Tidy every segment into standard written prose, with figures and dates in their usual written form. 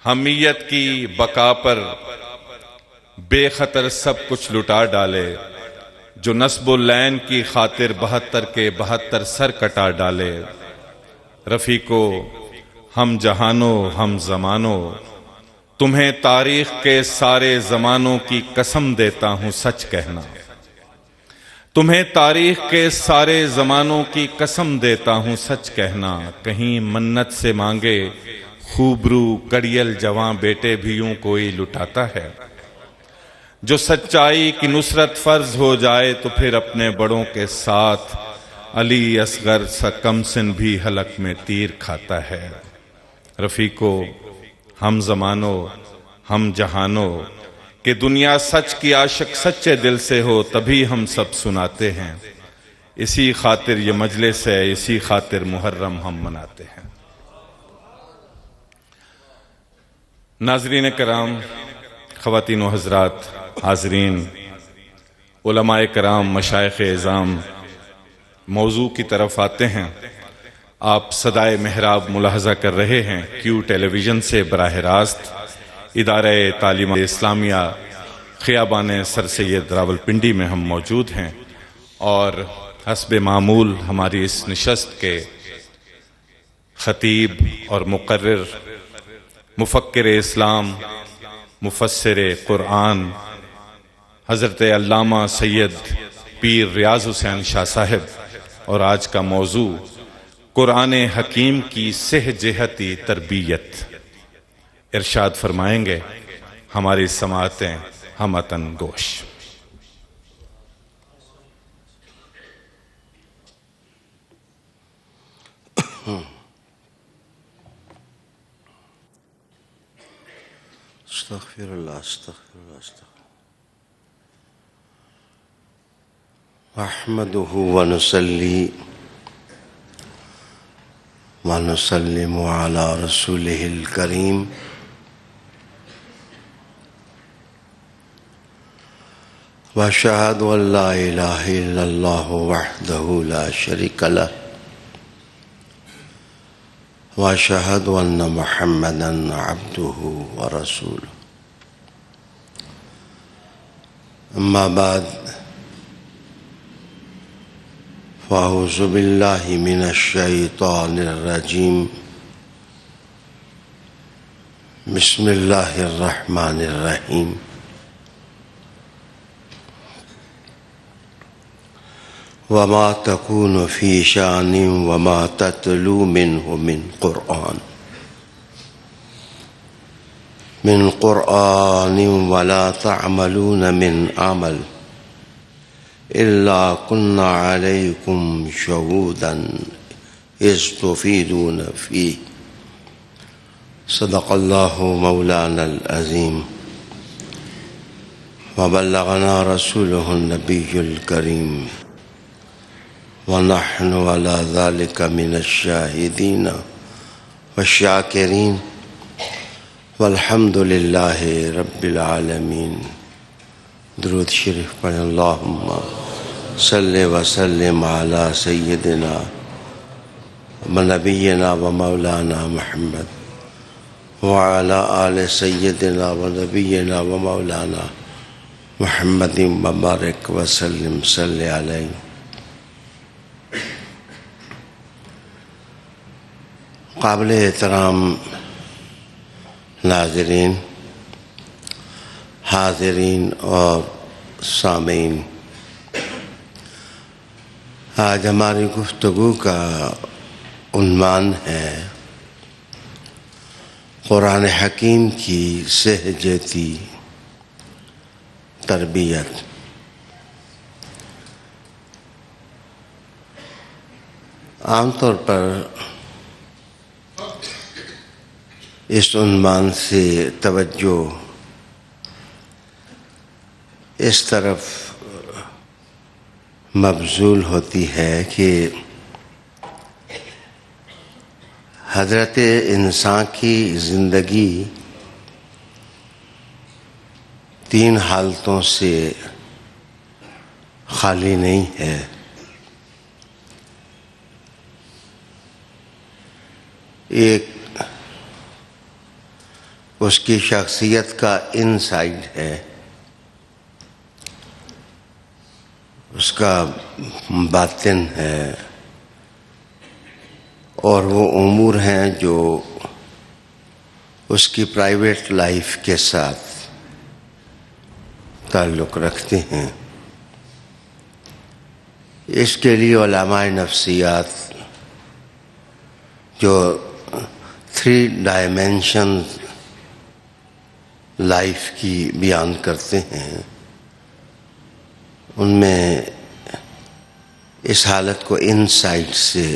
حمیت کی بقا پر بے خطر سب کچھ لٹا ڈالے، جو نصب العین کی خاطر 72 کے 72 سر کٹا ڈالے۔ رفیقو ہم جہانو ہم زمانو، تمہیں تاریخ کے سارے زمانوں کی قسم دیتا ہوں سچ کہنا، تمہیں تاریخ کے سارے زمانوں کی قسم دیتا ہوں سچ کہنا۔ کہیں منت سے مانگے خوبرو کڑیل جواں بیٹے بھی یوں کوئی لٹاتا ہے، جو سچائی کی نصرت فرض ہو جائے تو پھر اپنے بڑوں کے ساتھ علی اصغر سا کم سن بھی حلق میں تیر کھاتا ہے۔ رفیقو ہم زمانو ہم جہانو، کہ دنیا سچ کی عاشق سچے دل سے ہو تبھی ہم سب سناتے ہیں، اسی خاطر یہ مجلس ہے، اسی خاطر محرم ہم مناتے ہیں۔ ناظرین کرام، خواتین و حضرات، حاضرین، علماء کرام، مشائخ اعظام، موضوع کی طرف آتے ہیں۔ آپ صدائے محراب ملاحظہ کر رہے ہیں، کیو ٹیلی ویژن سے براہ راست ادارہ تعلیم اسلامیہ خیابان سر سید راولپنڈی میں ہم موجود ہیں، اور حسب معمول ہماری اس نشست کے خطیب اور مقرر، مفکر اسلام، مفسر قرآن، حضرت علامہ سید پیر ریاض حسین شاہ صاحب، اور آج کا موضوع قرآن حکیم کی سہ جہتی تربیت۔ ارشاد فرمائیں گے ہماری سماعتیں ہمتن گوش۔ استغفر اللہ استغفر اللہ استغفر احمدہ ونصلی ونسلم علی رسولہ الکریم۔ واشہد ان لا الہ الا اللہ وحدہ لا شریک لہ، واشہد ان محمدا عبدہ ورسولہ۔ اما بعد، فاعوذ باللہ من الشیطان الرجیم، بسم اللہ الرحمن الرحیم۔ وما تکون فی شان وما تتلو منہ من قرآن ولا تعملون من عمل الا كنا علیکم شہودا اذ تفیدون فیہ۔ صدق اللہ مولانا العظیم، وبلغنا رسولہ النبی الکریم، ونحن على ذلك من الشاہدین والشاکرین، والحمد للہ رب العالمین۔ درود شریف پڑھیں۔ اللہم صلی وسلم علی سیدنا ونبینا ومولانا محمد وعلی آل سیدنا ونبینا ومولانا محمد مبارک وسلم صلی علیہ۔ قابل احترام ناظرین، حاضرین اور سامعین، آج ہماری گفتگو کا عنوان ہے قرآن حکیم کی سہ جہتی تربیت۔ عام طور پر اس عنوان سے توجہ اس طرف مبذول ہوتی ہے کہ حضرت انسان کی زندگی 3 حالتوں سے خالی نہیں ہے۔ ایک اس کی شخصیت کا انسائڈ ہے، اس کا باطن ہے، اور وہ امور ہیں جو اس کی پرائیویٹ لائف کے ساتھ تعلق رکھتے ہیں۔ اس کے لیے علماء نفسیات جو 3 ڈائمینشن لائف کی بیان کرتے ہیں، ان میں اس حالت کو انسائٹ سے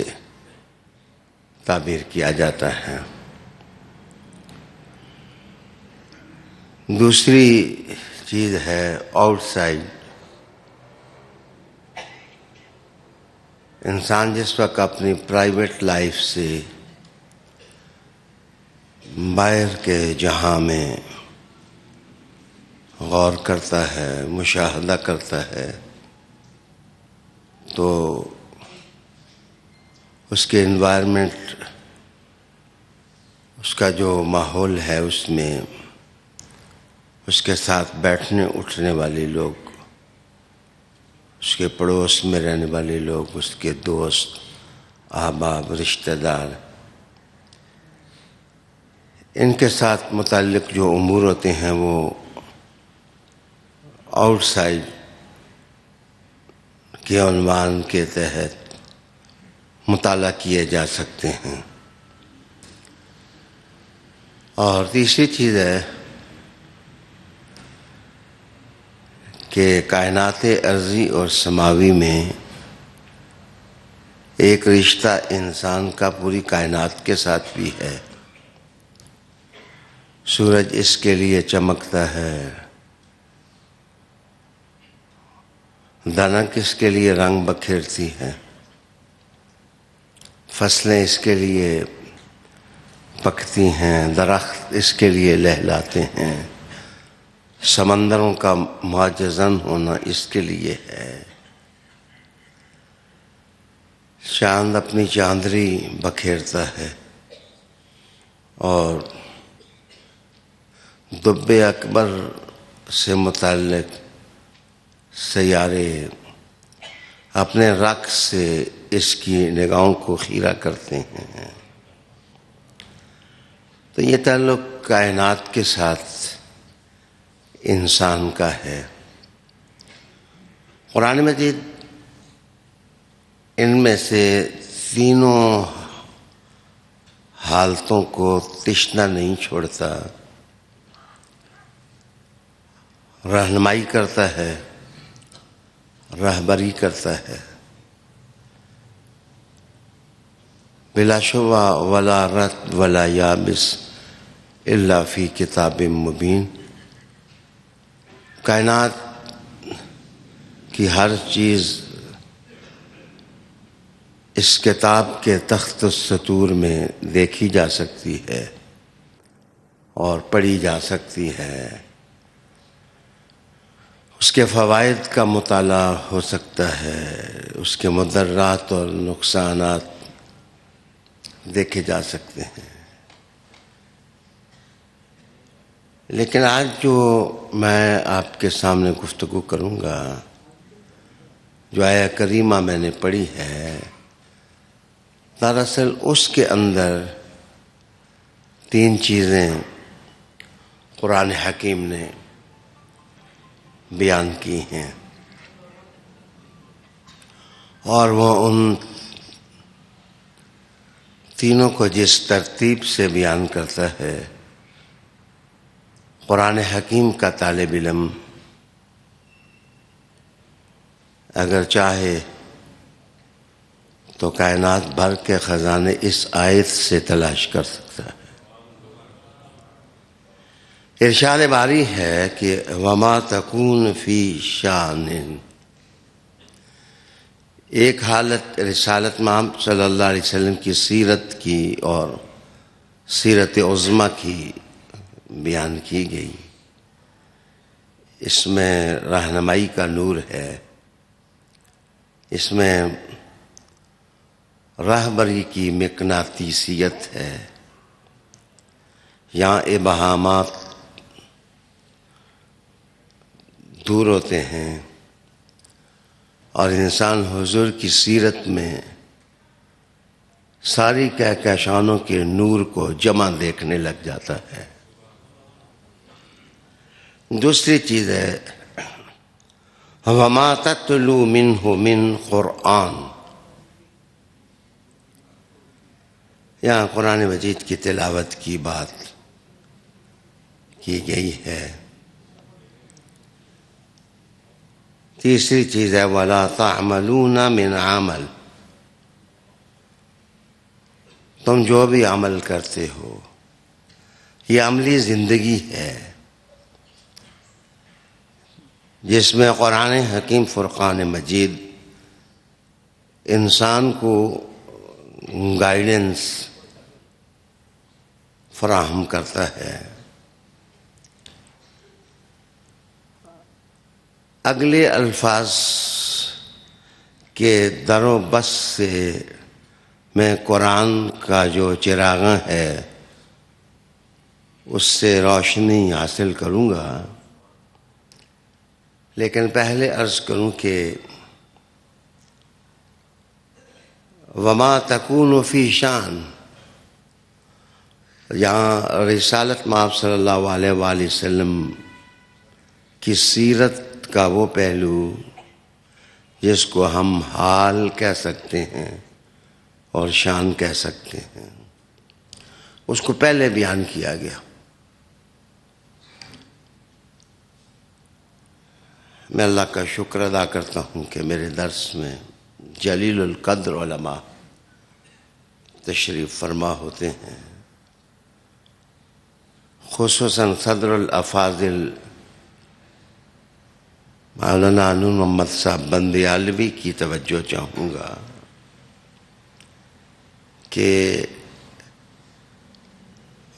تعبیر کیا جاتا ہے۔ دوسری چیز ہے آؤٹ سائڈ۔ انسان جس وقت اپنی پرائیویٹ لائف سے باہر کے جہاں میں غور کرتا ہے، مشاہدہ کرتا ہے، تو اس کے انوائرمنٹ، اس کا جو ماحول ہے، اس میں اس کے ساتھ بیٹھنے اٹھنے والے لوگ، اس کے پڑوس میں رہنے والے لوگ، اس کے دوست، احباب، رشتہ دار، ان کے ساتھ متعلق جو امور ہوتے ہیں وہ آؤٹ سائڈ کے عنوان کے تحت مطالعہ کیے جا سکتے ہیں۔ اور تیسری چیز ہے کہ کائنات ارضی اور سماوی میں ایک رشتہ انسان کا پوری کائنات کے ساتھ بھی ہے۔ سورج اس کے لیے چمکتا ہے، دنک اس کے لیے رنگ بکھیرتی ہے، فصلیں اس کے لیے پکتی ہیں، درخت اس کے لیے لہلاتے ہیں، سمندروں کا معجزن ہونا اس کے لیے ہے، چاند اپنی چاندری بکھیرتا ہے، اور دب اکبر سے متعلق سیارے اپنے رقص سے اس کی نگاہوں کو خیرہ کرتے ہیں۔ تو یہ تعلق کائنات کے ساتھ انسان کا ہے۔ قرآن مجید ان میں سے تینوں حالتوں کو تشنا نہیں چھوڑتا، رہنمائی کرتا ہے، رہبری کرتا ہے۔ بلا شبہ ولا رطب ولا یابس الا فی کتاب مبین۔ کائنات کی ہر چیز اس کتاب کے تخت السطور میں دیکھی جا سکتی ہے اور پڑھی جا سکتی ہے، اس کے فوائد کا مطالعہ ہو سکتا ہے، اس کے مضرات اور نقصانات دیکھے جا سکتے ہیں۔ لیکن آج جو میں آپ کے سامنے گفتگو کروں گا، جو آیہ کریمہ میں نے پڑھی ہے، دراصل اس کے اندر 3 چیزیں قرآن حکیم نے بیان کی ہیں، اور وہ ان تینوں کو جس ترتیب سے بیان کرتا ہے، قرآن حکیم کا طالب علم اگر چاہے تو کائنات بھر کے خزانے اس آیت سے تلاش کر سکتا ہے۔ ارشاد باری ہے کہ وما تکون فی شان، ایک حالت رسالت محمد صلی اللہ علیہ وسلم کی سیرت کی اور سیرت عظمیٰ کی بیان کی گئی، اس میں رہنمائی کا نور ہے، اس میں رہبری کی مقناطیسیت ہے، یہاں ابہامات دور ہوتے ہیں اور انسان حضور کی سیرت میں ساری کہکشانوں کے نور کو جمع دیکھنے لگ جاتا ہے۔ دوسری چیز ہے وَمَا تَتْلُو مِنْهُ مِنْ قُرْآن، یہاں قرآن مجید کی تلاوت کی بات کی گئی ہے۔ تیسری چیز ہے وَلَا تَعْمَلُونَ مِنْ عَمَلٍ، تم جو بھی عمل کرتے ہو یہ عملی زندگی ہے جس میں قرآن حکیم فرقان مجید انسان کو گائیڈنس فراہم کرتا ہے۔ اگلے الفاظ کے در و بس سے میں قرآن کا جو چراغاں ہے اس سے روشنی حاصل کروں گا، لیکن پہلے عرض کروں کہ وما تکون فی شان، یہاں رسالت مآب صلی اللہ علیہ وآلہ وسلم کی سیرت کا وہ پہلو جس کو ہم حال کہہ سکتے ہیں اور شان کہہ سکتے ہیں، اس کو پہلے بیان کیا گیا۔ میں اللہ کا شکر ادا کرتا ہوں کہ میرے درس میں جلیل القدر علماء تشریف فرما ہوتے ہیں، خصوصاً صدر الافاضل مولانا نور محمد صاحب بندیالوی کی توجہ چاہوں گا کہ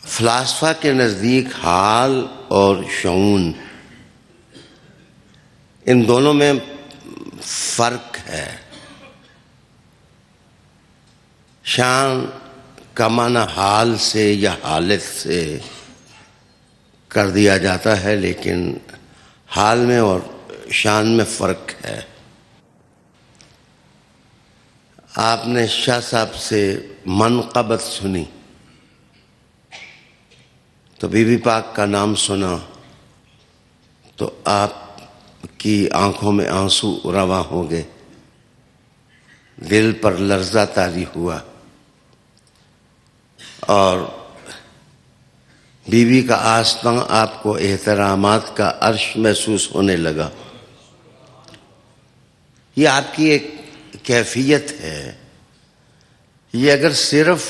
فلاسفہ کے نزدیک حال اور شعون ان دونوں میں فرق ہے۔ شان کا معنی حال سے یا حالت سے کر دیا جاتا ہے، لیکن حال میں اور شان میں فرق ہے۔ آپ نے شاہ صاحب سے منقبت سنی تو بی بی پاک کا نام سنا تو آپ کی آنکھوں میں آنسو رواں ہو گئے، دل پر لرزہ طاری ہوا اور بیوی کا آستان آپ کو احترامات کا عرش محسوس ہونے لگا۔ یہ آپ کی ایک کیفیت ہے۔ یہ اگر صرف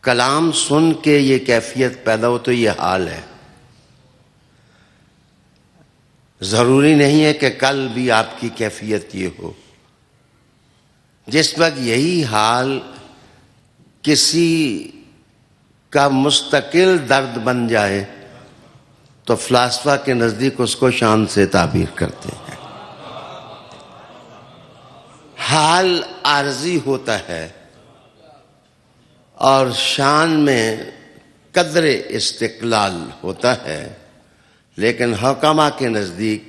کلام سن کے یہ کیفیت پیدا ہو تو یہ حال ہے، ضروری نہیں ہے کہ کل بھی آپ کی کیفیت یہ ہو۔ جس وقت یہی حال کسی کا مستقل درد بن جائے تو فلاسفہ کے نزدیک اس کو شان سے تعبیر کرتے ہیں۔ حال عارضی ہوتا ہے اور شان میں قدر استقلال ہوتا ہے، لیکن حکماء کے نزدیک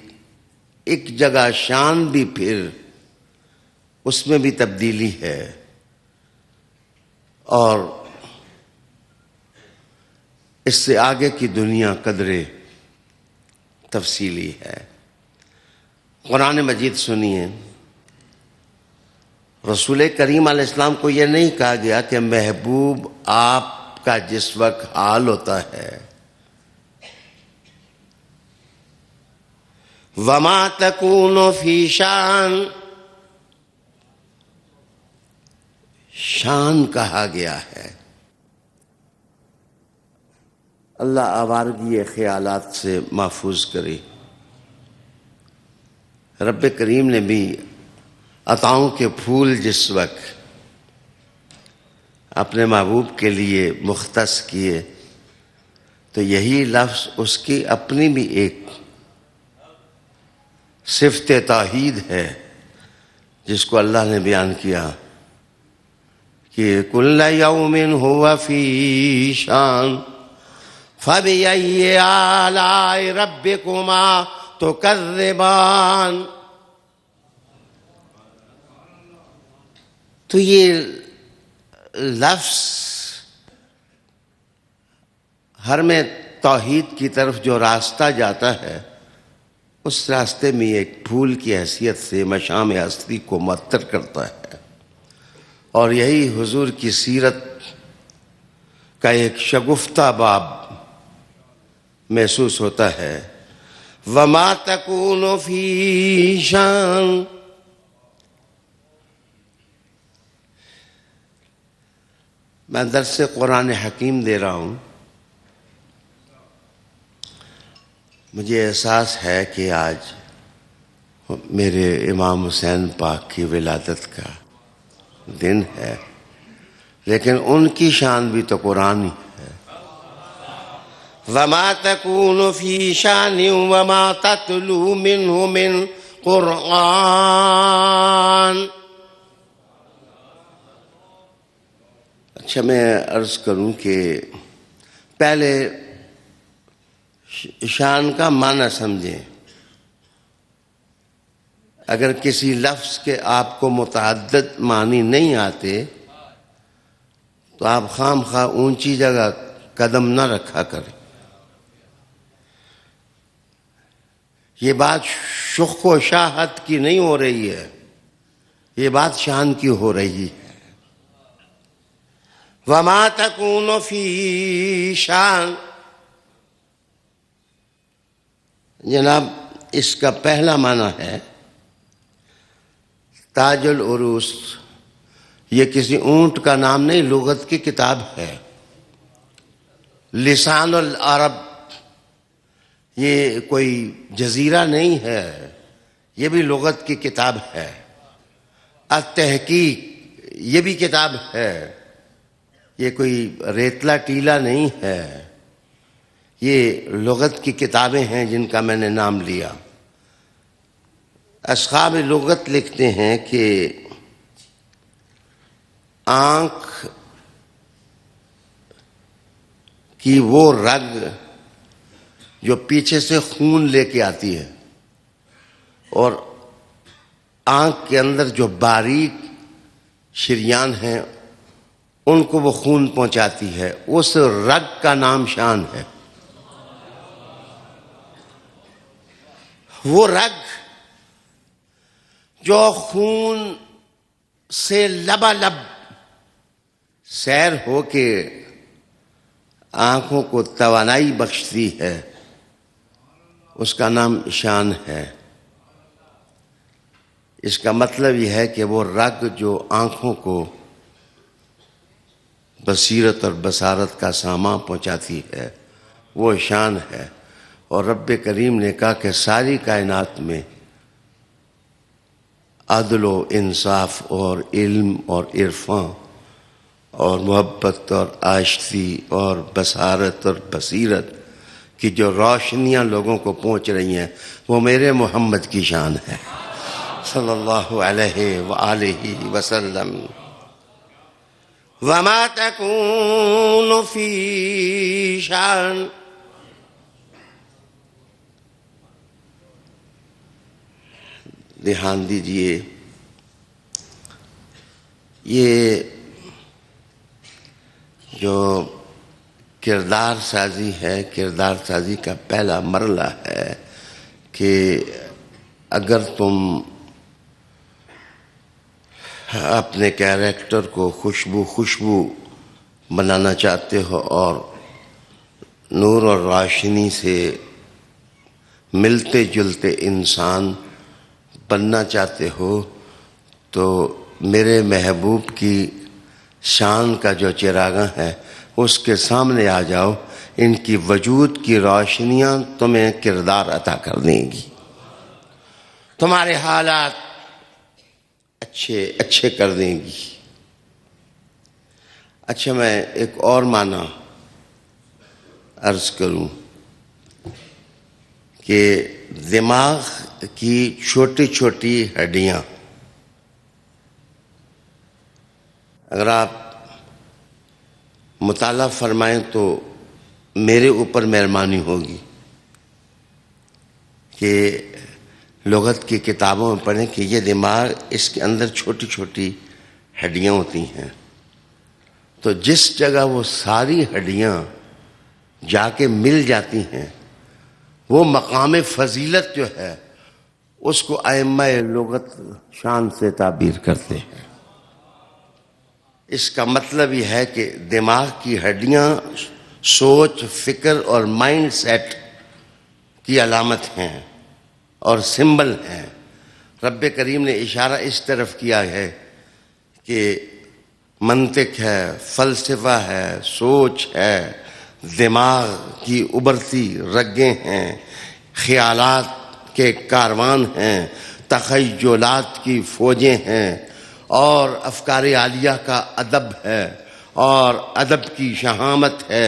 ایک جگہ شان بھی پھر اس میں بھی تبدیلی ہے اور اس سے آگے کی دنیا قدر تفصیلی ہے۔ قرآن مجید سنیے، رسول کریم علیہ السلام کو یہ نہیں کہا گیا کہ محبوب آپ کا جس وقت حال ہوتا ہے وَمَا تَكُونُ فِي شَان، شان کہا گیا ہے۔ اللہ آوارگی خیالات سے محفوظ کرے۔ رب کریم نے بھی عطاؤں کے پھول جس وقت اپنے محبوب کے لیے مختص کیے تو یہی لفظ اس کی اپنی بھی ایک صفت توحید ہے جس کو اللہ نے بیان کیا کہ کل یوم ہوا فی شان، فَبِأَيِّ آلَاءِ رَبِّكُمَا تُكَذِّبَانِ۔ تو یہ لفظ ہر میں توحید کی طرف جو راستہ جاتا ہے، اس راستے میں ایک پھول کی حیثیت سے مشام ہستی کو معطر کرتا ہے، اور یہی حضور کی سیرت کا ایک شگفتہ باب محسوس ہوتا ہے۔ وَمَا تَكُونُ فِي شَأْنٍ، میں درس قرآن حکیم دے رہا ہوں، مجھے احساس ہے کہ آج میرے امام حسین پاک کی ولادت کا دن ہے، لیکن ان کی شان بھی تو قرآن ہی ہے۔ وَمَا تَكُونُ فِي شَأْنٍ وَمَا تَتْلُو مِنْهُ مِنْ قُرْآنٍ۔ اچھا، میں عرض کروں کہ پہلے شان کا معنی سمجھیں۔ اگر کسی لفظ کے آپ کو متعدد معنی نہیں آتے تو آپ خام خواہ اونچی جگہ قدم نہ رکھا کریں۔ یہ بات شخ و شاہت کی نہیں ہو رہی ہے، یہ بات شان کی ہو رہی ہے۔ وَمَا تَكُونُ فِي شَأْنٍ، جناب اس کا پہلا معنی ہے تاج العروس۔ یہ کسی اونٹ کا نام نہیں، لغت کی کتاب ہے۔ لسان العرب، یہ کوئی جزیرہ نہیں ہے، یہ بھی لغت کی کتاب ہے۔ التحقیق، یہ بھی کتاب ہے، یہ کوئی ریتلا ٹیلا نہیں ہے، یہ لغت کی کتابیں ہیں جن کا میں نے نام لیا۔ اصحاب لغت لکھتے ہیں کہ آنکھ کی وہ رگ جو پیچھے سے خون لے کے آتی ہے، اور آنکھ کے اندر جو باریک شریان ہیں ان کو وہ خون پہنچاتی ہے، اس رگ کا نام شان ہے۔ وہ رگ جو خون سے لبالب سیر ہو کے آنکھوں کو توانائی بخشتی ہے، اس کا نام شان ہے۔ اس کا مطلب یہ ہے کہ وہ رگ جو آنکھوں کو بصیرت اور بصارت کا سامان پہنچاتی ہے وہ شان ہے۔ اور رب کریم نے کہا کہ ساری کائنات میں عدل و انصاف اور علم اور عرفان اور محبت اور آشتی اور بصارت اور بصیرت کی جو روشنیاں لوگوں کو پہنچ رہی ہیں وہ میرے محمد کی شان ہے صلی اللہ علیہ وآلہ وسلم۔ وَمَا تَكُونُ فِي شَأْنٍ، دھیان دیجئے، یہ جو کردار سازی ہے، کردار سازی کا پہلا مرحلہ ہے کہ اگر تم اپنے کیریکٹر کو خوشبو بنانا چاہتے ہو اور نور اور روشنی سے ملتے جلتے انسان بننا چاہتے ہو تو میرے محبوب کی شان کا جو چراغاں ہے اس کے سامنے آ جاؤ، ان کی وجود کی روشنیاں تمہیں کردار عطا کر دیں گی، تمہارے حالات اچھے کر دیں گی۔ اچھا، میں ایک اور معنی عرض کروں کہ دماغ کی چھوٹی چھوٹی ہڈیاں، اگر آپ مطالعہ فرمائیں تو میرے اوپر مہربانی ہوگی کہ لغت کی کتابوں میں پڑھیں کہ یہ دماغ، اس کے اندر چھوٹی چھوٹی ہڈیاں ہوتی ہیں، تو جس جگہ وہ ساری ہڈیاں جا کے مل جاتی ہیں، وہ مقام فضیلت جو ہے اس کو ائمہ لغت شان سے تعبیر کرتے ہیں۔ اس کا مطلب یہ ہے کہ دماغ کی ہڈیاں سوچ، فکر اور مائنڈ سیٹ کی علامت ہیں اور سمبل ہیں۔ رب کریم نے اشارہ اس طرف کیا ہے کہ منطق ہے، فلسفہ ہے، سوچ ہے، دماغ کی ابھرتی رگیں ہیں، خیالات کے کاروان ہیں، تخیلات کی فوجیں ہیں، اور افکار عالیہ کا ادب ہے اور ادب کی شہامت ہے۔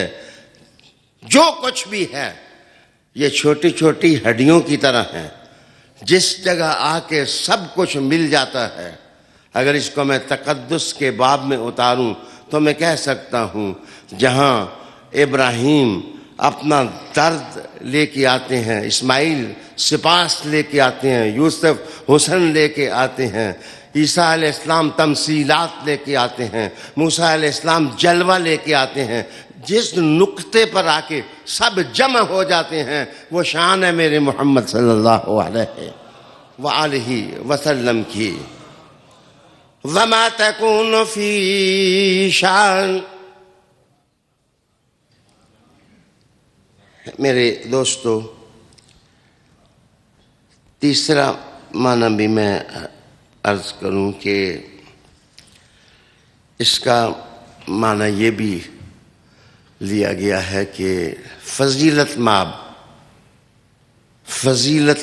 جو کچھ بھی ہے یہ چھوٹی چھوٹی ہڈیوں کی طرح ہیں، جس جگہ آ کے سب کچھ مل جاتا ہے۔ اگر اس کو میں تقدس کے باب میں اتاروں تو میں کہہ سکتا ہوں، جہاں ابراہیم اپنا درد لے کے آتے ہیں، اسماعیل سپاس لے کے آتے ہیں، یوسف حسن لے کے آتے ہیں، عیسیٰ علیہ السلام تمثیلات لے کے آتے ہیں، موسیٰ علیہ السلام جلوہ لے کے آتے ہیں، جس نقطے پر آ کے سب جمع ہو جاتے ہیں وہ شان ہے میرے محمد صلی اللہ علیہ وآلہ وسلم کی۔ وَمَا تَكُونُ فِي شَأْنٍ، میرے دوستو، تیسرا معنی بھی میں عرض کروں کہ اس کا معنی یہ بھی لیا گیا ہے کہ فضیلت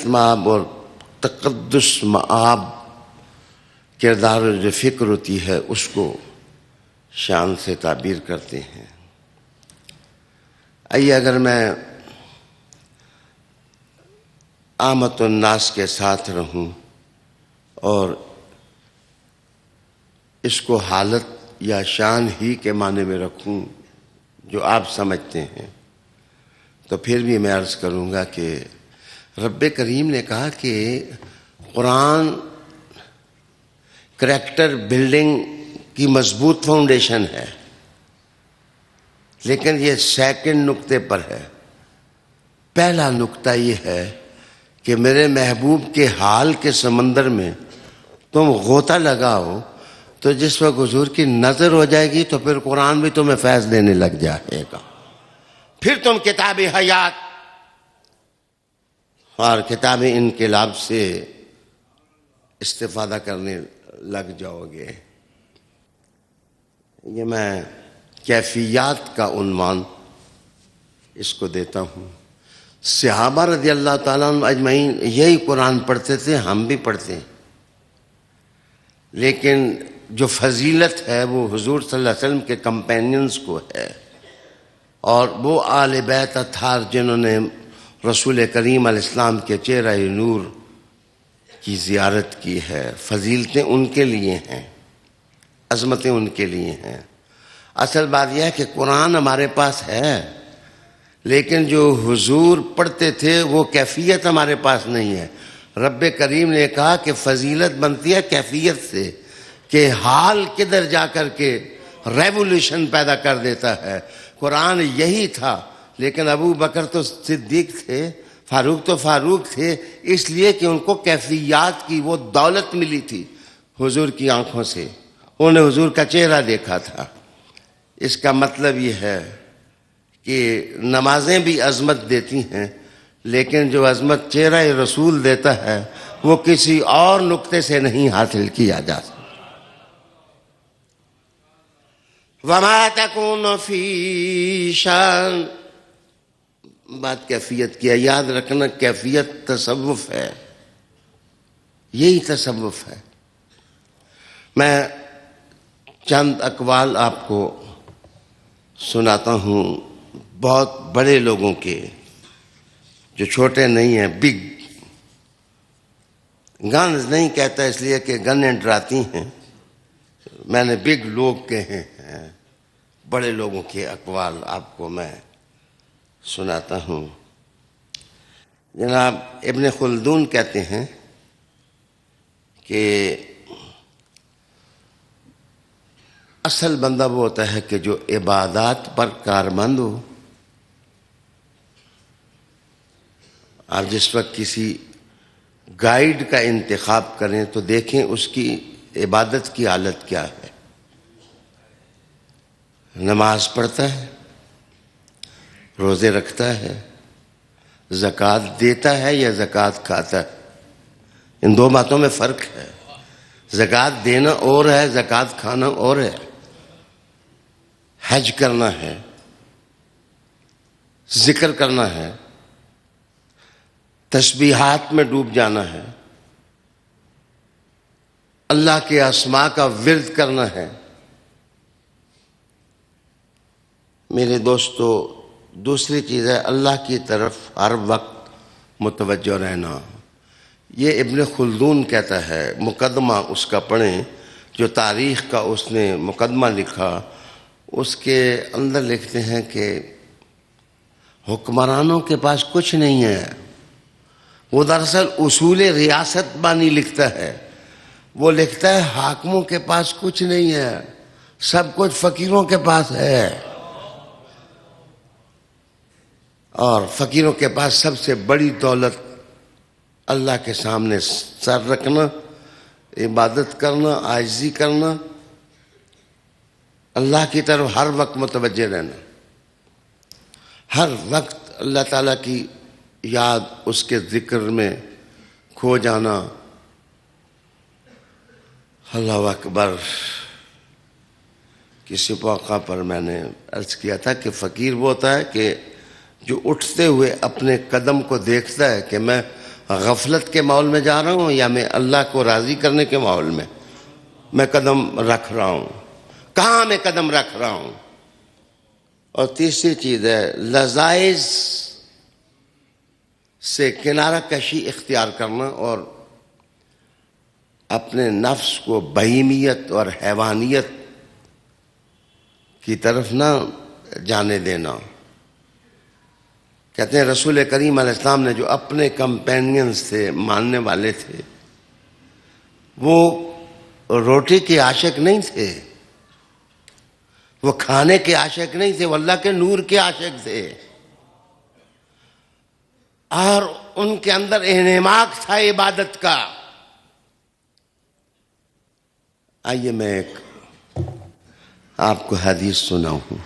مآب اور تقدس مآب کردار و جو فکر ہوتی ہے اس کو شان سے تعبیر کرتے ہیں۔ آئیے اگر میں عامت الناس کے ساتھ رہوں اور اس کو حالت یا شان ہی کے معنی میں رکھوں جو آپ سمجھتے ہیں، تو پھر بھی میں عرض کروں گا کہ رب کریم نے کہا کہ قرآن کریکٹر بلڈنگ کی مضبوط فاؤنڈیشن ہے، لیکن یہ سیکنڈ نقطے پر ہے۔ پہلا نقطہ یہ ہے کہ میرے محبوب کے حال کے سمندر میں تم غوطہ لگاؤ تو جس وقت حضور کی نظر ہو جائے گی تو پھر قرآن بھی تمہیں فیض دینے لگ جائے گا، پھر تم کتاب حیات اور کتاب انقلاب سے استفادہ کرنے لگ جاؤ گے۔ یہ میں کیفیات کا عنوان اس کو دیتا ہوں۔ صحابہ رضی اللہ تعالیٰ عنہ اجمعین یہی قرآن پڑھتے تھے، ہم بھی پڑھتے ہیں، لیکن جو فضیلت ہے وہ حضور صلی اللہ علیہ وسلم کے کمپینینز کو ہے، اور وہ آل بیت اطہار جنہوں نے رسول کریم علیہ السلام کے چہرہ نور کی زیارت کی ہے، فضیلتیں ان کے لیے ہیں، عظمتیں ان کے لیے ہیں۔ اصل بات یہ ہے کہ قرآن ہمارے پاس ہے، لیکن جو حضور پڑھتے تھے وہ کیفیت ہمارے پاس نہیں ہے۔ رب کریم نے کہا کہ فضیلت بنتی ہے کیفیت سے، کہ حال کدھر جا کر کے ریولوشن پیدا کر دیتا ہے۔ قرآن یہی تھا، لیکن ابو بکر تو صدیق تھے، فاروق تو فاروق تھے، اس لیے کہ ان کو کیفیات کی وہ دولت ملی تھی حضور کی آنکھوں سے، انہوں نے حضور کا چہرہ دیکھا تھا۔ اس کا مطلب یہ ہے کہ نمازیں بھی عظمت دیتی ہیں، لیکن جو عظمت چہرہ رسول دیتا ہے وہ کسی اور نقطے سے نہیں حاصل کیا جا سکتا۔ وَمَا تَكُونُ فِي شَأْنٍ، بات کیفیت کی ہے، یاد رکھنا کیفیت تصوف ہے، یہی تصوف ہے۔ میں چند اقوال آپ کو سناتا ہوں بہت بڑے لوگوں کے، جو چھوٹے نہیں ہیں، بگ گنز نہیں کہتا اس لیے کہ گنیں ڈراتی ہیں، میں نے بگ لوگ کہے ہیں، بڑے لوگوں کے اقوال آپ کو میں سناتا ہوں. جناب ابن خلدون کہتے ہیں کہ اصل بندہ وہ ہوتا ہے کہ جو عبادات پر کارمند ہو. آپ جس وقت کسی گائیڈ کا انتخاب کریں تو دیکھیں اس کی عبادت کی حالت کیا ہے. نماز پڑھتا ہے, روزے رکھتا ہے, زکوٰۃ دیتا ہے یا زکوٰۃ کھاتا ہے. ان دو باتوں میں فرق ہے. زکوٰۃ دینا اور ہے, زکوٰۃ کھانا اور ہے. حج کرنا ہے, ذکر کرنا ہے, تسبیحات میں ڈوب جانا ہے, اللہ کے اسماء کا ورد کرنا ہے. میرے دوستو, دوسری چیز ہے اللہ کی طرف ہر وقت متوجہ رہنا. یہ ابن خلدون کہتا ہے, مقدمہ اس کا پڑھیں جو تاریخ کا اس نے مقدمہ لکھا. اس کے اندر لکھتے ہیں کہ حکمرانوں کے پاس کچھ نہیں ہے. وہ دراصل اصول ریاست بانی لکھتا ہے. وہ لکھتا ہے حاکموں کے پاس کچھ نہیں ہے, سب کچھ فقیروں کے پاس ہے. اور فقیروں کے پاس سب سے بڑی دولت اللہ کے سامنے سر رکھنا, عبادت کرنا, عاجزی کرنا, اللہ کی طرف ہر وقت متوجہ رہنا, ہر وقت اللہ تعالیٰ کی یاد, اس کے ذکر میں کھو جانا. اللہ اکبر. کسی موقع پر میں نے عرض کیا تھا کہ فقیر وہ ہوتا ہے کہ جو اٹھتے ہوئے اپنے قدم کو دیکھتا ہے کہ میں غفلت کے ماحول میں جا رہا ہوں یا میں اللہ کو راضی کرنے کے ماحول میں قدم رکھ رہا ہوں, کہاں میں قدم رکھ رہا ہوں. اور تیسری چیز ہے لذائذ سے کنارہ کشی اختیار کرنا اور اپنے نفس کو بہیمیت اور حیوانیت کی طرف نہ جانے دینا. کہتے ہیں رسول کریم علیہ السلام نے جو اپنے کمپینینز تھے, ماننے والے تھے, وہ روٹی کے عاشق نہیں تھے, وہ کھانے کے عاشق نہیں تھے, وہ اللہ کے نور کے عاشق تھے. اور ان کے اندر انہماک تھا عبادت کا. آئیے میں ایک آپ کو حدیث سناؤں.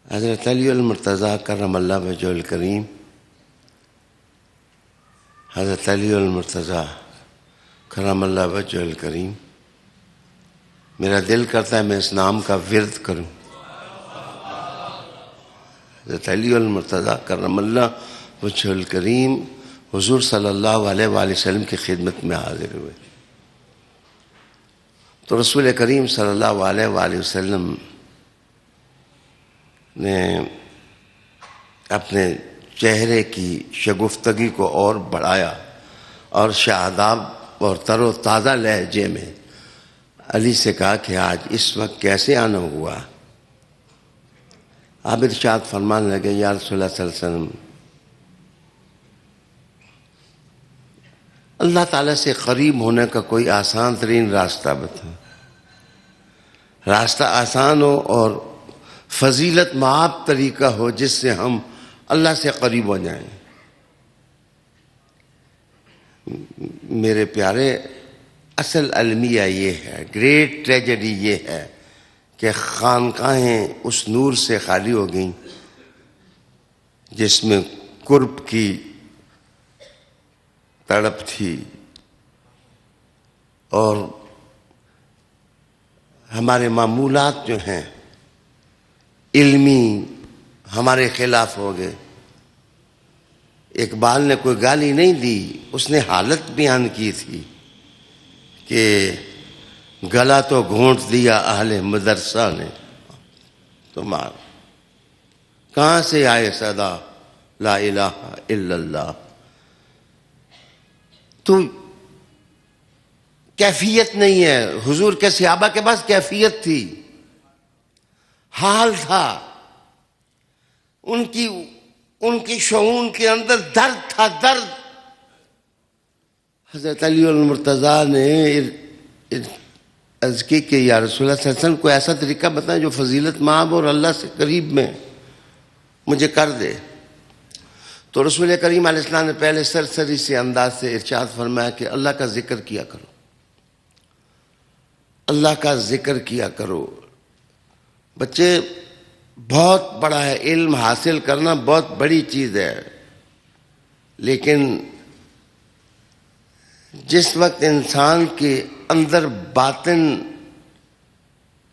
حضرت علی المرتضیٰ کرم اللہ وجہہ الکریم, حضرت علی المرتضیٰ کرم اللہ وجہہ الکریم, میرا دل کرتا ہے میں اس نام کا ورد کروں. حضرت علی المرتضیٰ کرم اللہ وجہہ الکریم حضور صلی اللہ علیہ وآلہ وسلم کی خدمت میں حاضر ہوئے تو رسول کریم صلی اللہ علیہ وآلہ وسلم نے اپنے چہرے کی شگفتگی کو اور بڑھایا اور شاداب اور تر و تازہ لہجے میں علی سے کہا کہ آج اس وقت کیسے آنا ہوا. آپ ارشاد فرمانے لگے یا رسول اللہ صلی اللہ علیہ وسلم, اللہ تعالیٰ سے قریب ہونے کا کوئی آسان ترین راستہ بتا. راستہ آسان ہو اور فضیلت معاب طریقہ ہو جس سے ہم اللہ سے قریب ہو جائیں. میرے پیارے, اصل المیہ یہ ہے, گریٹ ٹریجڈی یہ ہے کہ خانقاہیں اس نور سے خالی ہو گئیں جس میں قرب کی تڑپ تھی, اور ہمارے معمولات جو ہیں علمی ہمارے خلاف ہو گئے. اقبال نے کوئی گالی نہیں دی, اس نے حالت بیان کی تھی کہ گلا تو گھونٹ دیا اہل مدرسہ نے تمہارا, کہاں سے آئے صدا لا الہ الا اللہ. تو کیفیت نہیں ہے. حضور کے صحابہ کے پاس کیفیت تھی, حال تھا، ان کی شعور کے اندر درد تھا، درد. حضرت علی المرتضیٰ نے عرض کی کہ یا رسول اللہ صلی اللہ علیہ وسلم کوئی ایسا طریقہ بتائیں جو فضیلت مآب اور اللہ سے قریب میں مجھے کر دے. تو رسول کریم علیہ السلام نے پہلے سرسری سے انداز سے ارشاد فرمایا کہ اللہ کا ذکر کیا کرو، اللہ کا ذکر کیا کرو. بچے بہت بڑا ہے، علم حاصل کرنا بہت بڑی چیز ہے، لیکن جس وقت انسان کے اندر باطن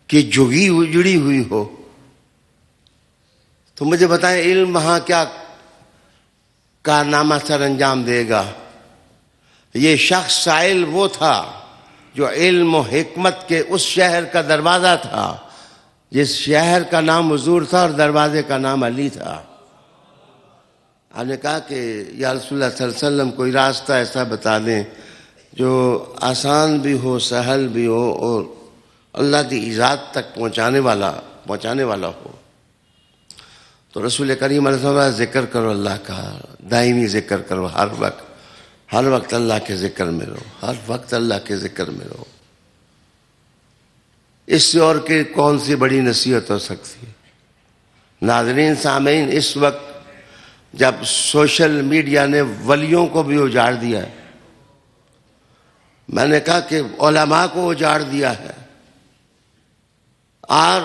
کی جڑی ہوئی ہو تو مجھے بتائیں علم وہاں کیا کارنامہ سر انجام دے گا. یہ شخص سائل وہ تھا جو علم و حکمت کے اس شہر کا دروازہ تھا جس شہر کا نام حضور تھا اور دروازے کا نام علی تھا. آپ نے کہا کہ یا رسول اللہ صلی اللہ علیہ وسلم کوئی راستہ ایسا بتا دیں جو آسان بھی ہو، سہل بھی ہو اور اللہ کی ذات تک پہنچانے والا ہو. تو رسول کریم علیہ السلام ذکر کرو اللہ کا، دائمی ذکر کرو، ہر وقت اللہ کے ذکر میں رہو، ہر وقت اللہ کے ذکر میں رہو. اس سے اور کہ کون سی بڑی نصیحت ہو سکتی ہے. ناظرین سامعین، اس وقت جب سوشل میڈیا نے ولیوں کو بھی اجاڑ دیا ہے، میں نے کہا کہ علماء کو اجاڑ دیا ہے اور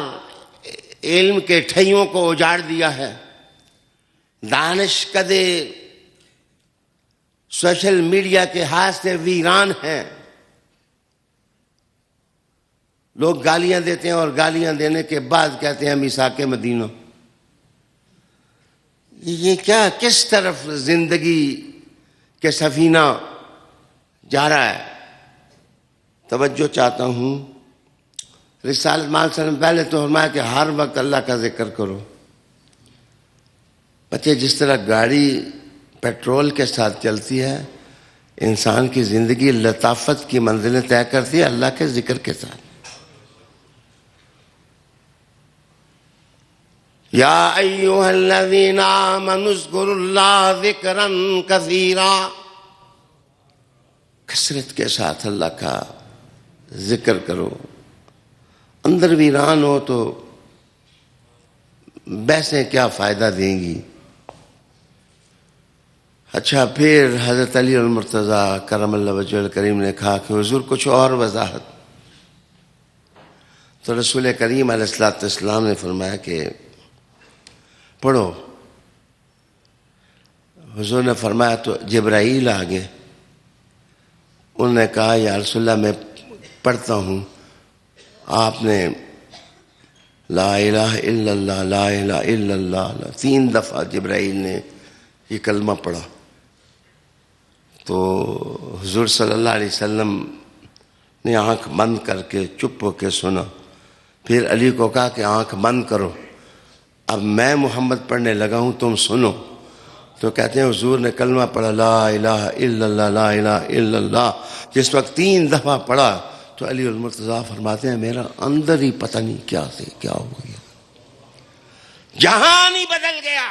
علم کے ٹھئیوں کو اجاڑ دیا ہے. دانش کدے سوشل میڈیا کے ہاتھ سے ویران ہیں. لوگ گالیاں دیتے ہیں اور گالیاں دینے کے بعد کہتے ہیں میثاق مدینہ. یہ کیا، کس طرف زندگی کے سفینہ جا رہا ہے؟ توجہ چاہتا ہوں. رسالت مال سے پہلے تو فرمایا کہ ہر وقت اللہ کا ذکر کرو. بچے، جس طرح گاڑی پیٹرول کے ساتھ چلتی ہے، انسان کی زندگی لطافت کی منزلیں طے کرتی ہے اللہ کے ذکر کے ساتھ. یا ایھا الذین آمنوا اذکروا اللہ ذکرا کثیرا. کثرت کے ساتھ اللہ کا ذکر کرو. اندر ویران ہو تو بحثیں کیا فائدہ دیں گی. اچھا، پھر حضرت علی المرتضیٰ کرم اللہ وجہہ الکریم نے کہا کہ حضور کچھ اور وضاحت. تو رسول کریم علیہ السلام نے فرمایا کہ پڑھو. حضور نے فرمایا تو جبرائیل آگے. انہوں نے کہا یا رسول اللہ میں پڑھتا ہوں. آپ نے لا الہ الا اللہ، لا الہ الا اللہ 3 دفعہ جبرائیل نے یہ کلمہ پڑھا. تو حضور صلی اللہ علیہ وسلم نے آنکھ بند کر کے چپ ہو کے سنا. پھر علی کو کہا کہ آنکھ بند کرو، اب میں محمد پڑھنے لگا ہوں، تم سنو. تو کہتے ہیں حضور نے کلمہ پڑھا لا الہ الا اللہ، لا الہ الا اللہ. جس وقت 3 دفعہ پڑھا تو علی المرتضیٰ فرماتے ہیں میرا اندر ہی پتہ نہیں کیا ہو گیا، جہان ہی بدل گیا.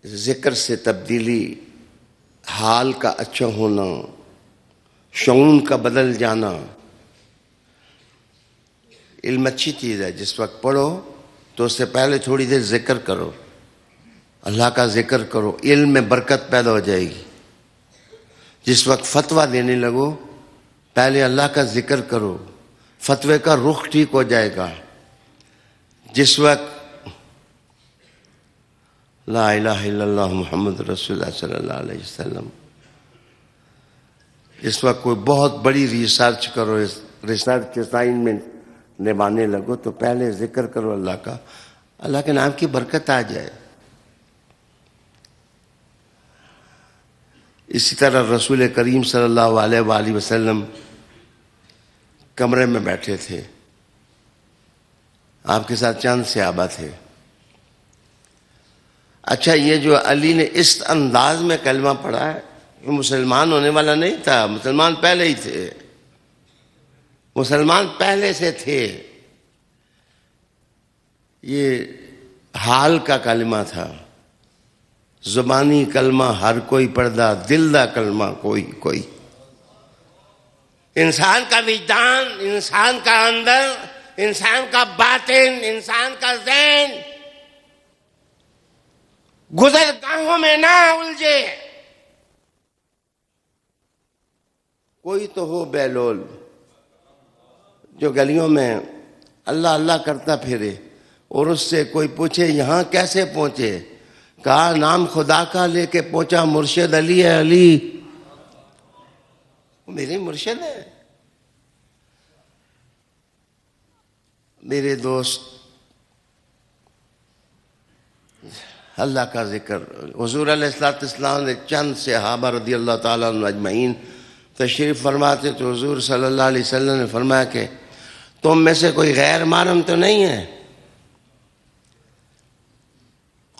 ذکر سے تبدیلی، حال کا اچھا ہونا، شعور کا بدل جانا. علم اچھی چیز ہے، جس وقت پڑھو تو اس سے پہلے تھوڑی دیر ذکر کرو، اللہ کا ذکر کرو، علم میں برکت پیدا ہو جائے گی. جس وقت فتویٰ دینے لگو پہلے اللہ کا ذکر کرو، فتوے کا رخ ٹھیک ہو جائے گا. جس وقت لا الہ الا اللہ محمد رسول اللہ صلی اللہ علیہ وسلم، جس وقت کوئی بہت بڑی ریسرچ کرو، ریسرچ اسائنمنٹ نبھانے لگو تو پہلے ذکر کرو اللہ کا، اللہ کے نام کی برکت آ جائے. اسی طرح رسول کریم صلی اللہ علیہ وآلہ وسلم کمرے میں بیٹھے تھے، آپ کے ساتھ چند صحابہ تھے. اچھا، یہ جو علی نے اس انداز میں کلمہ پڑھا ہے، یہ مسلمان ہونے والا نہیں تھا، مسلمان پہلے ہی تھے. مسلمان پہلے سے تھے. یہ حال کا کلمہ تھا. زبانی کلمہ ہر کوئی پڑھدا، دل دا کلمہ کوئی. انسان کا وجدان، انسان کا اندر، انسان کا باطن، انسان کا ذہن گزرگاہوں میں نہ الجھے. کوئی تو ہو بیلول جو گلیوں میں اللہ اللہ کرتا پھرے اور اس سے کوئی پوچھے یہاں کیسے پہنچے؟ کہا نام خدا کا لے کے پہنچا، مرشد علی ہے. علی میرے مرشد ہے. میرے دوست، اللہ کا ذکر. حضور علیہ السلام نے چند صحابہ رضی اللہ تعالیٰ عنہ اجمعین تشریف فرماتے تو حضور صلی اللہ علیہ وسلم نے فرمایا کہ تم میں سے کوئی غیر محرم تو نہیں ہے؟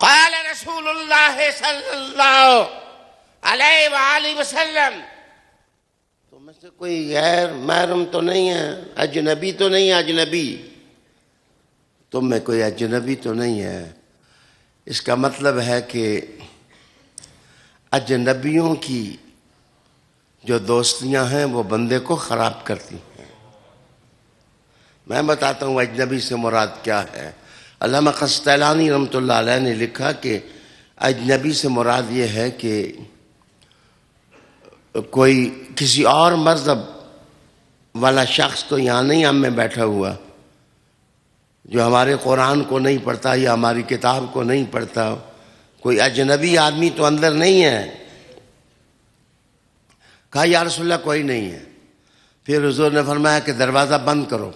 قال رسول اللہ صلی اللہ علیہ وآلہ وسلم تم میں سے کوئی غیر محرم تو نہیں ہے، اجنبی تو نہیں ہے. اجنبی تم میں کوئی اجنبی تو نہیں ہے. اس کا مطلب ہے کہ اجنبیوں کی جو دوستیاں ہیں وہ بندے کو خراب کرتی ہیں. میں بتاتا ہوں اجنبی سے مراد کیا ہے. علامہ قسطلانی رحمۃ اللہ علیہ نے لکھا کہ اجنبی سے مراد یہ ہے کہ کوئی کسی اور مذہب والا شخص تو یہاں نہیں ہم میں بیٹھا ہوا، جو ہمارے قرآن کو نہیں پڑھتا یا ہماری کتاب کو نہیں پڑھتا. کوئی اجنبی آدمی تو اندر نہیں ہے. کہا یا رسول اللہ کوئی نہیں ہے. پھر حضور نے فرمایا کہ دروازہ بند کرو.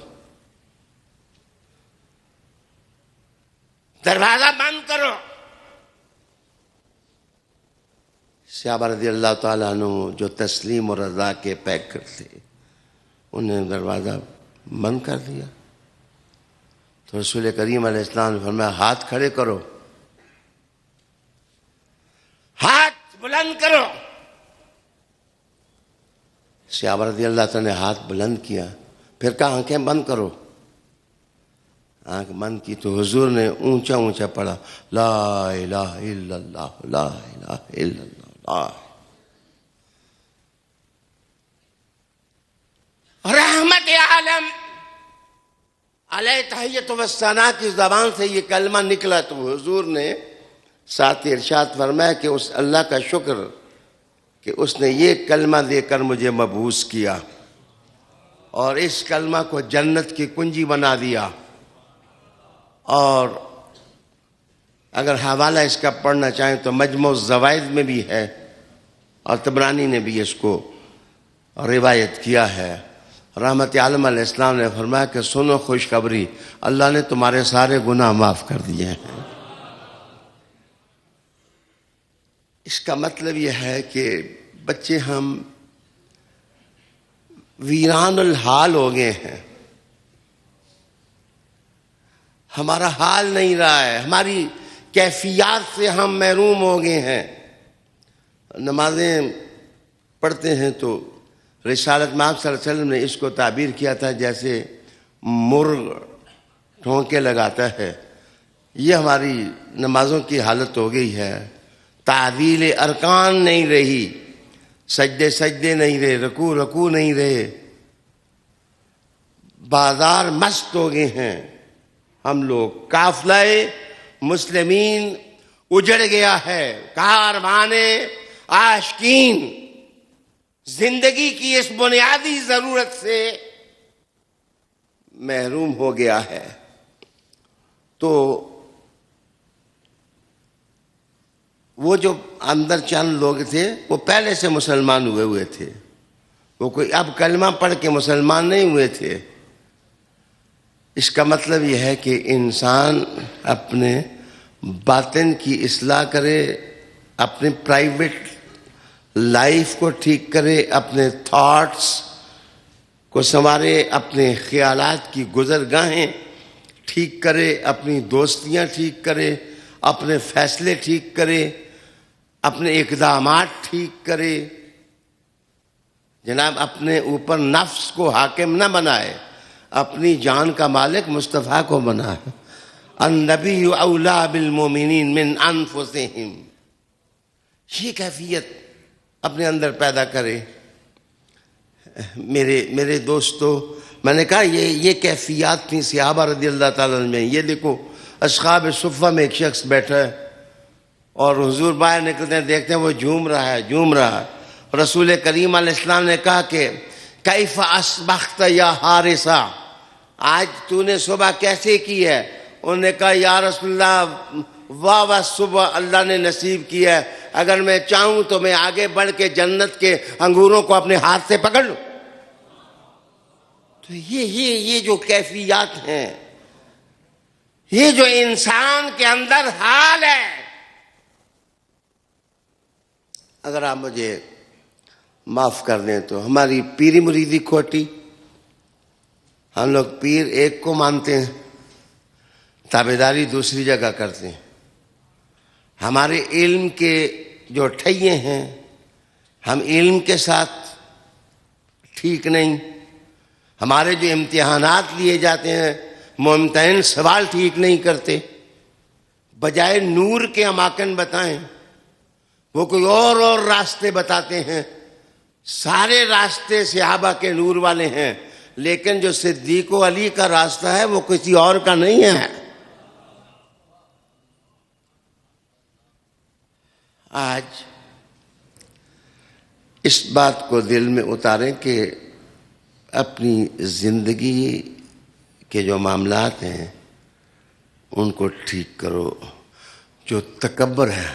دروازہ بند کرو. صحابہ رضی اللہ تعالیٰ عنہ جو تسلیم اور رضا کے پیکر تھے انہوں نے دروازہ بند کر دیا. تو رسول کریم علیہ السلام نے فرمایا ہاتھ کھڑے کرو، ہاتھ بلند کرو. صحابہ رضی اللہ تعالیٰ نے ہاتھ بلند کیا. پھر کہا آنکھیں بند کرو. آنکھ بند کی تو حضور نے اونچا اونچا پڑھا لا الہ الا اللہ لا الہ الا اللہ. رحمت عالم علیہ تحیت و ثنا کی زبان سے یہ کلمہ نکلا تو حضور نے ساتھ ارشاد فرمایا کہ اس اللہ کا شکر کہ اس نے یہ کلمہ دے کر مجھے مبعوث کیا اور اس کلمہ کو جنت کی کنجی بنا دیا. اور اگر حوالہ اس کا پڑھنا چاہیں تو مجموع الزوائد میں بھی ہے اور طبرانی نے بھی اس کو روایت کیا ہے. رحمت عالم علیہ السلام نے فرمایا کہ سنو خوشخبری، اللہ نے تمہارے سارے گناہ معاف کر دیے ہیں. اس کا مطلب یہ ہے کہ بچے ہم ویران الحال ہو گئے ہیں. ہمارا حال نہیں رہا ہے، ہماری کیفیات سے ہم محروم ہو گئے ہیں. نمازیں پڑھتے ہیں تو رسالت میں آپ صلی اللہ علیہ وسلم نے اس کو تعبیر کیا تھا جیسے مرغ ٹھونکے لگاتا ہے. یہ ہماری نمازوں کی حالت ہو گئی ہے. تعدیل ارکان نہیں رہی، سجدے نہیں رہے، رکوع نہیں رہے. بازار مست ہو گئے ہیں ہم لوگ. قافلہ مسلمین اجڑ گیا ہے. کاروان عاشقین زندگی کی اس بنیادی ضرورت سے محروم ہو گیا ہے. تو وہ جو اندر چند لوگ تھے وہ پہلے سے مسلمان ہوئے تھے. وہ کوئی اب کلمہ پڑھ کے مسلمان نہیں ہوئے تھے. اس کا مطلب یہ ہے کہ انسان اپنے باطن کی اصلاح کرے، اپنے پرائیویٹ لائف کو ٹھیک کرے، اپنے تھاٹس کو سنوارے، اپنے خیالات کی گزرگاہیں ٹھیک کرے، اپنی دوستیاں ٹھیک کرے، اپنے فیصلے ٹھیک کرے، اپنے اقدامات ٹھیک کرے. جناب اپنے اوپر نفس کو حاکم نہ بنائے، اپنی جان کا مالک مصطفیٰ کو بنا. النبی اولا بالمومنین من انفسہم، یہ کیفیت اپنے اندر پیدا کرے. میرے دوستو، میں نے کہا یہ کیفیات تھیں صحابہ رضی اللہ تعالیٰ عنہ میں. یہ دیکھو اصحاب صفہ میں ایک شخص بیٹھا ہے اور حضور باہر نکلتے ہیں، دیکھتے ہیں وہ جھوم رہا ہے. رسول کریم علیہ السلام نے کہا کہ کیف اصبحت یا حارثہ، آج تو نے صبح کیسے کی ہے؟ انہوں نے کہا یا رسول اللہ واہ صبح اللہ نے نصیب کی ہے، اگر میں چاہوں تو میں آگے بڑھ کے جنت کے انگوروں کو اپنے ہاتھ سے پکڑ لوں. تو یہ جو کیفیات ہیں، یہ جو انسان کے اندر حال ہے. اگر آپ مجھے معاف کر دیں تو ہماری پیری مریدی کھوٹی، ہم لوگ پیر ایک کو مانتے ہیں، تابعداری دوسری جگہ کرتے ہیں. ہمارے علم کے جو ٹھئیے ہیں، ہم علم کے ساتھ ٹھیک نہیں. ہمارے جو امتحانات لیے جاتے ہیں، ممتحن سوال ٹھیک نہیں کرتے. بجائے نور کے اماکن بتائیں، وہ کوئی اور راستے بتاتے ہیں. سارے راستے صحابہ کے نور والے ہیں، لیکن جو صدیق و علی کا راستہ ہے وہ کسی اور کا نہیں ہے. آج اس بات کو دل میں اتاریں کہ اپنی زندگی کے جو معاملات ہیں ان کو ٹھیک کرو. جو تکبر ہے،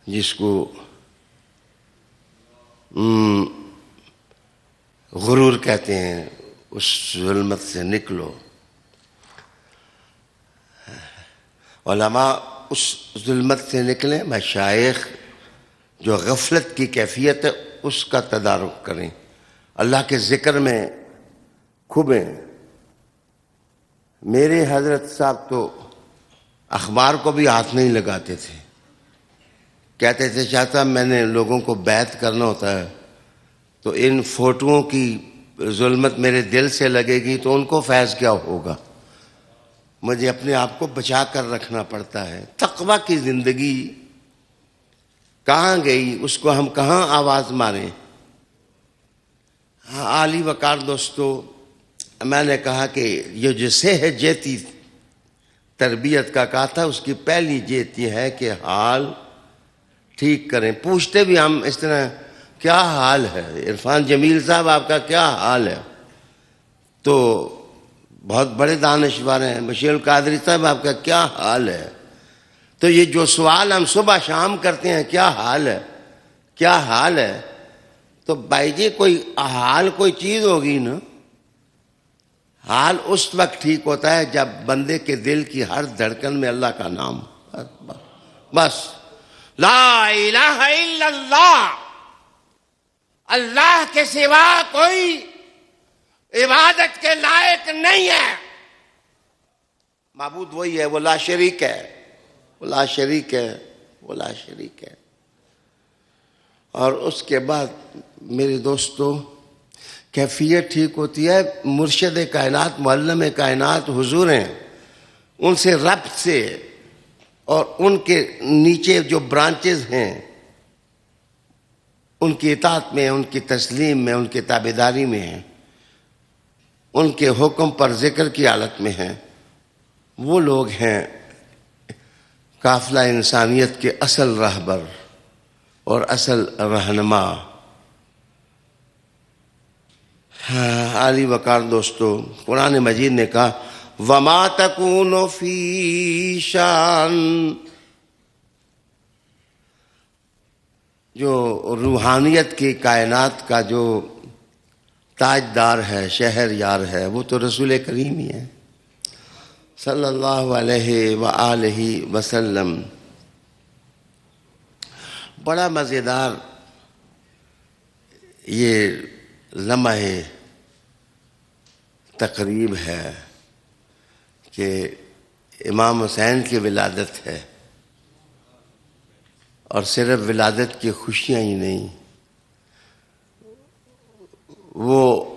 جس کو غرور کہتے ہیں، اس ظلمت سے نکلو. علماء اس ظلمت سے نکلیں، مشائخ جو غفلت کی کیفیت ہے اس کا تدارک کریں، اللہ کے ذکر میں کھبیں. میرے حضرت صاحب تو اخبار کو بھی ہاتھ نہیں لگاتے تھے. کہتے تھے شاہ صاحب میں نے لوگوں کو بیعت کرنا ہوتا ہے تو ان فوٹوؤں کی ظلمت میرے دل سے لگے گی تو ان کو فیض کیا ہوگا، مجھے اپنے آپ کو بچا کر رکھنا پڑتا ہے. تقویٰ کی زندگی کہاں گئی، اس کو ہم کہاں آواز ماریں. عالی وقار دوستو، میں نے کہا کہ یہ جو ہے جیتی تربیت کا کہا تھا، اس کی پہلی جیت یہ ہے کہ حال ٹھیک کریں. پوچھتے بھی ہم اس طرح کیا حال ہے عرفان جمیل صاحب، آپ کا کیا حال ہے؟ تو بہت بڑے دانشور ہیں، بشیر القادری صاحب آپ کا کیا حال ہے؟ تو یہ جو سوال ہم صبح شام کرتے ہیں، کیا حال ہے، کیا حال ہے، تو بھائی جی کوئی حال کوئی چیز ہوگی نا. حال اس وقت ٹھیک ہوتا ہے جب بندے کے دل کی ہر دھڑکن میں اللہ کا نام، بس لا الہ الا اللہ، اللہ کے سوا کوئی عبادت کے لائق نہیں ہے. معبود وہی ہے، وہ لا شریک ہے، وہ لا شریک ہے، وہ لا شریک ہے. اور اس کے بعد میرے دوستو کیفیت ٹھیک ہوتی ہے. مرشد کائنات، معلم کائنات حضور ہیں، ان سے ربط سے اور ان کے نیچے جو برانچز ہیں ان کی اطاعت میں، ان کی تسلیم میں، ان کی تابعداری میں ہیں، ان کے حکم پر ذکر کی حالت میں ہیں. وہ لوگ ہیں قافلہ انسانیت کے اصل رہبر اور اصل رہنما. عالی وقار دوستو، قرآن مجید نے کہا وَمَا تَكُونُ فِي شَأْنٍ، جو روحانیت کی کائنات کا جو تاجدار ہے، شہر یار ہے، وہ تو رسول کریم ہی ہے صلی اللہ علیہ وآلہ وسلم. بڑا مزیدار یہ لمحہ تقریب ہے کہ امام حسین کی ولادت ہے، اور صرف ولادت کی خوشیاں ہی نہیں،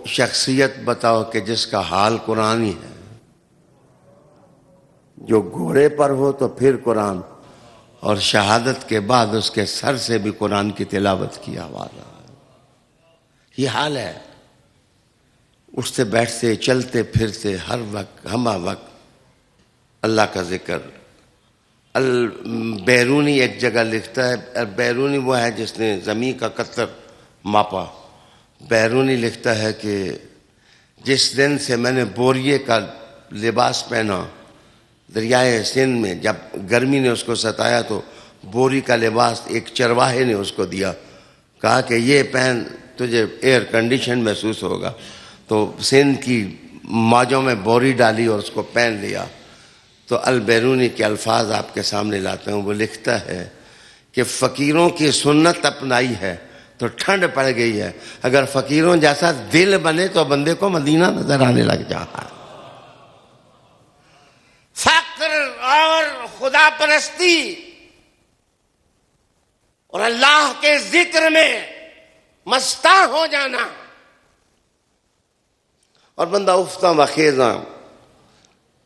شخصیت بتاؤ کہ جس کا حال قرآنی ہے. جو گھوڑے پر ہو تو پھر قرآن، اور شہادت کے بعد اس کے سر سے بھی قرآن کی تلاوت کی آواز آ رہا ہے. یہ حال ہے. اٹھتے بیٹھتے چلتے پھرتے ہر وقت ہمہ وقت اللہ کا ذکر. بیرونی ایک جگہ لکھتا ہے، بیرونی وہ ہے جس نے زمین کا قطر ماپا. بیرونی لکھتا ہے کہ جس دن سے میں نے بوریے کا لباس پہنا دریائے سندھ میں، جب گرمی نے اس کو ستایا تو بوری کا لباس ایک چرواہے نے اس کو دیا، کہا کہ یہ پہن تجھے ایئر کنڈیشن محسوس ہوگا. تو سندھ کی موجوں میں بوری ڈالی اور اس کو پہن لیا. تو البیرونی کے الفاظ آپ کے سامنے لاتا ہوں. وہ لکھتا ہے کہ فقیروں کی سنت اپنائی ہے تو ٹھنڈ پڑ گئی ہے، اگر فقیروں جیسا دل بنے تو بندے کو مدینہ نظر آنے لگ جاتا ہے. فقر اور خدا پرستی اور اللہ کے ذکر میں مستاں ہو جانا، اور بندہ افتاں وخیزاں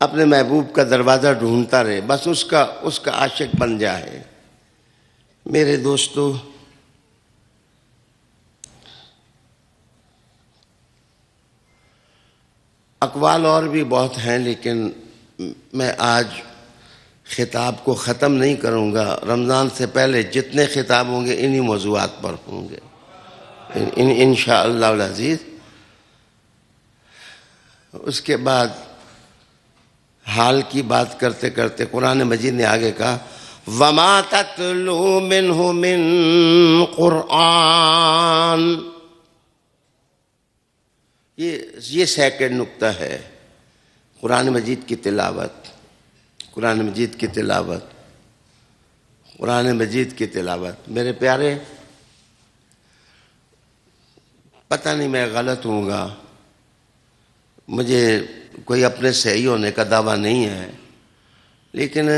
اپنے محبوب کا دروازہ ڈھونڈتا رہے، بس اس کا عاشق بن جائے. میرے دوستو، اقوال اور بھی بہت ہیں، لیکن میں آج خطاب کو ختم نہیں کروں گا. رمضان سے پہلے جتنے خطاب ہوں گے انہی موضوعات پر ہوں گے انشاءاللہ العزیز. اس کے بعد حال کی بات کرتے کرتے قرآن مجید نے آگے کہا وَمَا تَتْلُو مِنْهُ مِنْ قُرْآن. یہ سیکنڈ نقطہ ہے. قرآن مجید کی تلاوت، قرآن مجید کی تلاوت، قرآن مجید کی تلاوت. میرے پیارے، پتہ نہیں میں غلط ہوں گا، مجھے کوئی اپنے صحیح ہونے کا دعویٰ نہیں ہے، لیکن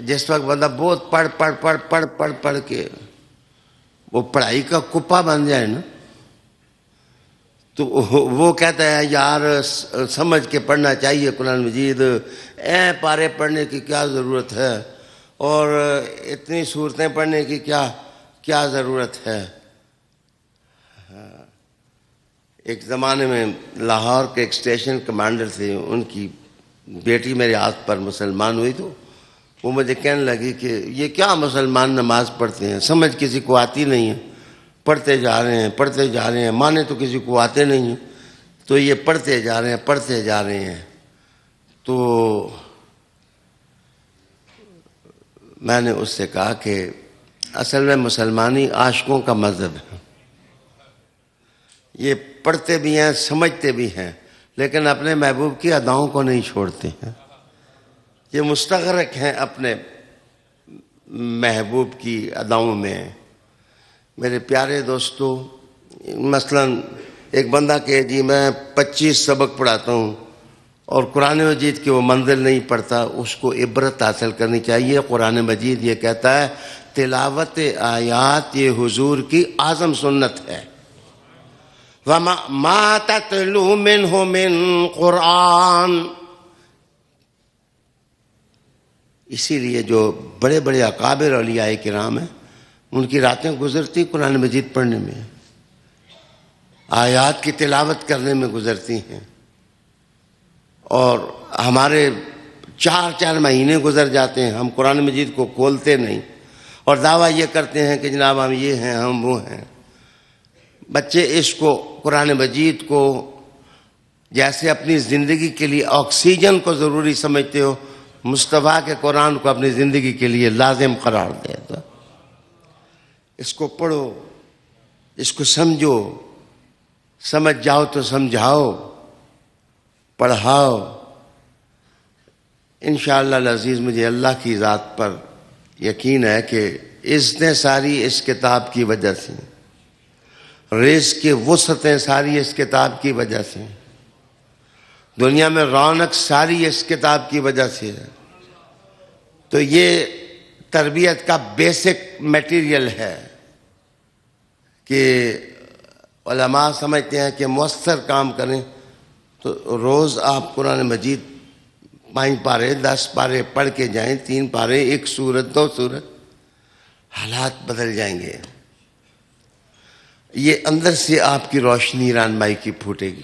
جس وقت بندہ بہت پڑھ کے وہ پڑھائی کا کپا بن جائے نا، تو وہ کہتا ہے یار سمجھ کے پڑھنا چاہیے قرآن مجید، پارے پڑھنے کی کیا ضرورت ہے، اور اتنی صورتیں پڑھنے کی کیا ضرورت ہے. ایک زمانے میں لاہور کے ایک اسٹیشن کمانڈر تھے، ان کی بیٹی میرے ہاتھ پر مسلمان ہوئی تو وہ مجھے کہنے لگی کہ یہ کیا مسلمان نماز پڑھتے ہیں، سمجھ کسی کو آتی نہیں ہے، پڑھتے جا رہے ہیں، مانے تو کسی کو آتے نہیں ہیں، تو یہ پڑھتے جا رہے ہیں. تو میں نے اس سے کہا کہ اصل میں مسلمانی عاشقوں کا مذہب ہے. یہ پڑھتے بھی ہیں، سمجھتے بھی ہیں، لیکن اپنے محبوب کی اداؤں کو نہیں چھوڑتے ہیں. یہ مستغرق ہیں اپنے محبوب کی اداؤں میں. میرے پیارے دوستو، مثلا ایک بندہ کہ جی میں 25 سبق پڑھاتا ہوں اور قرآن مجید کی وہ منزل نہیں پڑھتا، اس کو عبرت حاصل کرنی چاہیے. قرآن مجید یہ کہتا ہے تلاوت آیات یہ حضور کی اعظم سنت ہے. وَمَا تَتْلُو مِنْهُ مِنْ قُرْآن. اسی لیے جو بڑے بڑے اکابر اولیاء کرام ہیں، ان کی راتیں گزرتی قرآن مجید پڑھنے میں، آیات کی تلاوت کرنے میں گزرتی ہیں، اور ہمارے 4 مہینے گزر جاتے ہیں، ہم قرآن مجید کو کھولتے نہیں، اور دعویٰ یہ کرتے ہیں کہ جناب ہم یہ ہیں، ہم وہ ہیں. بچے اس کو قرآن مجید کو جیسے اپنی زندگی کے لیے آکسیجن کو ضروری سمجھتے ہو، مصطفیٰ کے قرآن کو اپنی زندگی کے لیے لازم قرار دے دو. اس کو پڑھو، اس کو سمجھو، سمجھ جاؤ تو سمجھاؤ، پڑھاؤ. انشاءاللہ العزیز مجھے اللہ کی ذات پر یقین ہے کہ عزتیں ساری اس کتاب کی وجہ سے، رزق کی وسعتیں ساری اس کتاب کی وجہ سے، دنیا میں رونق ساری اس کتاب کی وجہ سے ہے. تو یہ تربیت کا بیسک میٹیریل ہے کہ علماء سمجھتے ہیں کہ مؤثر کام کریں تو روز آپ قرآن مجید 5 پارے 10 پارے پڑھ کے جائیں، 3 پارے، 1 سورت 2 سورت، حالات بدل جائیں گے. یہ اندر سے آپ کی روشنی رہنمائی کی پھوٹے گی.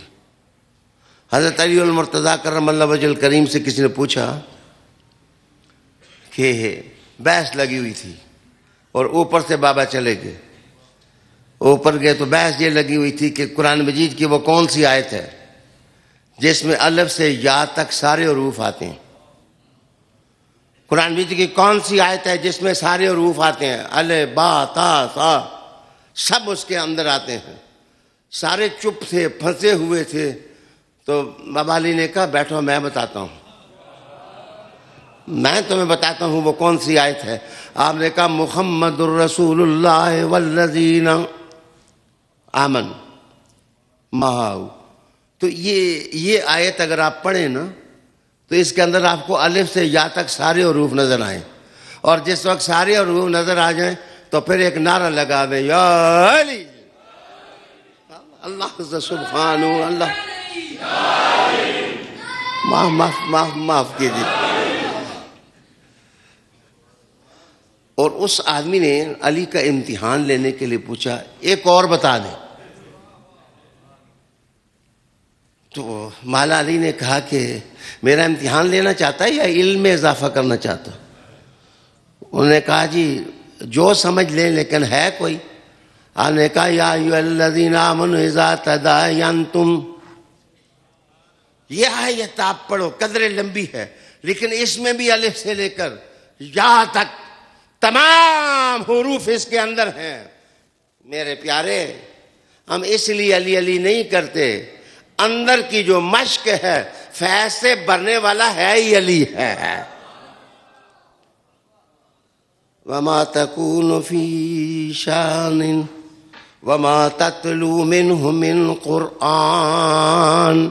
حضرت علی المرتضیٰ کرم اللہ وجہ الکریم سے کسی نے پوچھا کہ بحث لگی ہوئی تھی اور اوپر سے بابا چلے گئے. اوپر گئے تو بحث یہ لگی ہوئی تھی کہ قرآن مجید کی وہ کون سی آیت ہے جس میں الف سے یا تک سارے حروف آتے ہیں. قرآن مجید کی کون سی آیت ہے جس میں سارے حروف آتے ہیں، الف با تا سا سب اس کے اندر آتے ہیں. سارے چپ تھے، پھنسے ہوئے تھے. تو بابا علی نے کہا بیٹھو میں بتاتا ہوں، میں تمہیں بتاتا ہوں وہ کون سی آیت ہے. آپ نے کہا محمد الرسول اللہ والذین آمن معہ. تو یہ آیت اگر آپ پڑھیں نا تو اس کے اندر آپ کو الف سے یا تک سارے حروف نظر آئیں، اور جس وقت سارے حروف نظر آ جائیں تو پھر ایک نعرہ لگا دیں، یا علی اللہ سبحانہ اللہ معاف کیجیے. اور اس آدمی نے علی کا امتحان لینے کے لیے پوچھا ایک اور بتا دیں. تو مولا علی نے کہا کہ میرا امتحان لینا چاہتا ہے یا علم میں اضافہ کرنا چاہتا؟ انہوں نے کہا جی جو سمجھ لیں لیکن ہے کوئی. آپ نے کہا یا ایھا الذین آمنوا اذا تداینتم. یہ آیت آپ پڑھو، قدر لمبی ہے لیکن اس میں بھی الف سے لے کر یا تک تمام حروف اس کے اندر ہیں. میرے پیارے، ہم اس لیے علی علی نہیں کرتے، اندر کی جو مشق ہے فیض سے بھرنے والا ہے ہی علی ہے. وما تکون فی شان وما تتلو منہ من قرآن.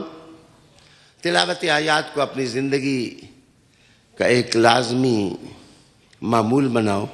تلاوت آیات کو اپنی زندگی کا ایک لازمی معمول بناؤ.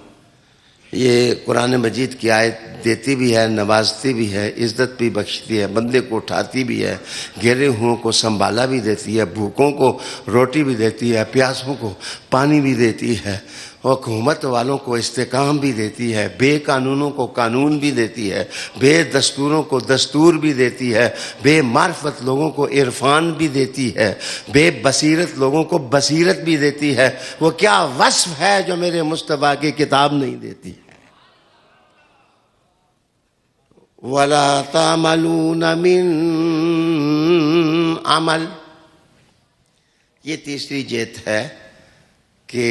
یہ قرآن مجید کی آیت دیتی بھی ہے، نوازتی بھی ہے، عزت بھی بخشتی ہے، بندے کو اٹھاتی بھی ہے، گھرے ہوئوں کو سنبھالا بھی دیتی ہے، بھوکوں کو روٹی بھی دیتی ہے، پیاسوں کو پانی بھی دیتی ہے، حکومت والوں کو استحکام بھی دیتی ہے، بے قانونوں کو قانون بھی دیتی ہے، بے دستوروں کو دستور بھی دیتی ہے، بے معرفت لوگوں کو عرفان بھی دیتی ہے، بے بصیرت لوگوں کو بصیرت بھی دیتی ہے. وہ کیا وصف ہے جو میرے مصطفیٰ کی کتاب نہیں دیتی؟ وَلَا تَعْمَلُونَ مِنْ عَمَلٍ. یہ تیسری جیت ہے کہ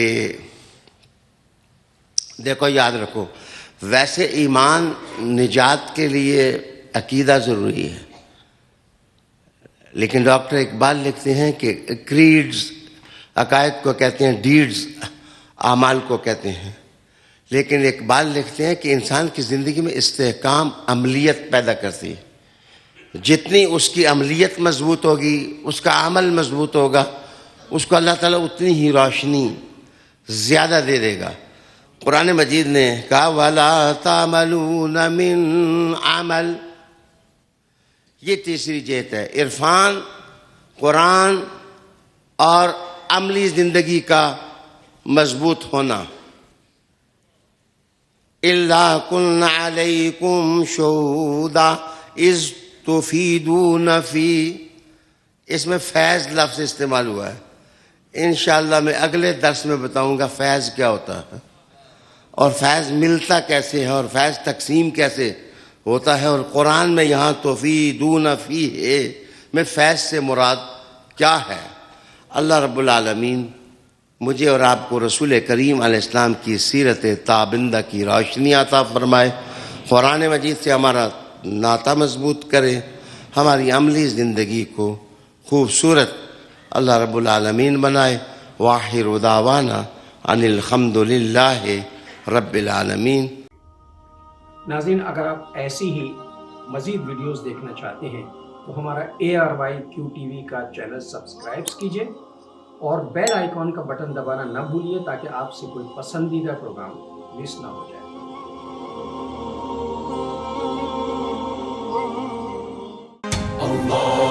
دیکھو یاد رکھو، ویسے ایمان نجات کے لیے عقیدہ ضروری ہے، لیکن ڈاکٹر اقبال لکھتے ہیں کہ کریڈز عقائد کو کہتے ہیں، ڈیڈز اعمال کو کہتے ہیں. لیکن اقبال لکھتے ہیں کہ انسان کی زندگی میں استحکام عملیت پیدا کرتی ہے. جتنی اس کی عملیت مضبوط ہوگی، اس کا عمل مضبوط ہوگا، اس کو اللہ تعالیٰ اتنی ہی روشنی زیادہ دے دے گا. قرآن مجید نے کہا وَلَا تَعْمَلُونَ مِنْ عَمَلٍ. یہ تیسری جہت ہے، عرفان، قرآن اور عملی زندگی کا مضبوط ہونا. إِلَّا كُنَّ عَلَيْكُمْ شُهُودًا إِذْ تُفِيضُونَ فِيهِ. اس میں فیض لفظ استعمال ہوا ہے. انشاءاللہ میں اگلے درس میں بتاؤں گا فیض کیا ہوتا ہے اور فیض ملتا کیسے ہے اور فیض تقسیم کیسے ہوتا ہے. اور قرآن میں یہاں تفیدون فیہ میں فیض سے مراد کیا ہے. اللہ رب العالمین مجھے اور آپ کو رسول کریم علیہ السلام کی سیرت تابندہ کی روشنی عطا فرمائے. قرآن مجید سے ہمارا ناطہ مضبوط کرے، ہماری عملی زندگی کو خوبصورت اللہ رب العالمین بنائے. وآخر دعوانا ان الحمد للہ رب العالمین. ناظرین، اگر آپ ایسی ہی مزید ویڈیوز دیکھنا چاہتے ہیں تو ہمارا ARYQTV کا چینل سبسکرائب کیجئے اور بیل آئیکن کا بٹن دبانا نہ بھولیے تاکہ آپ سے کوئی پسندیدہ پروگرام مس نہ ہو جائے. اللہ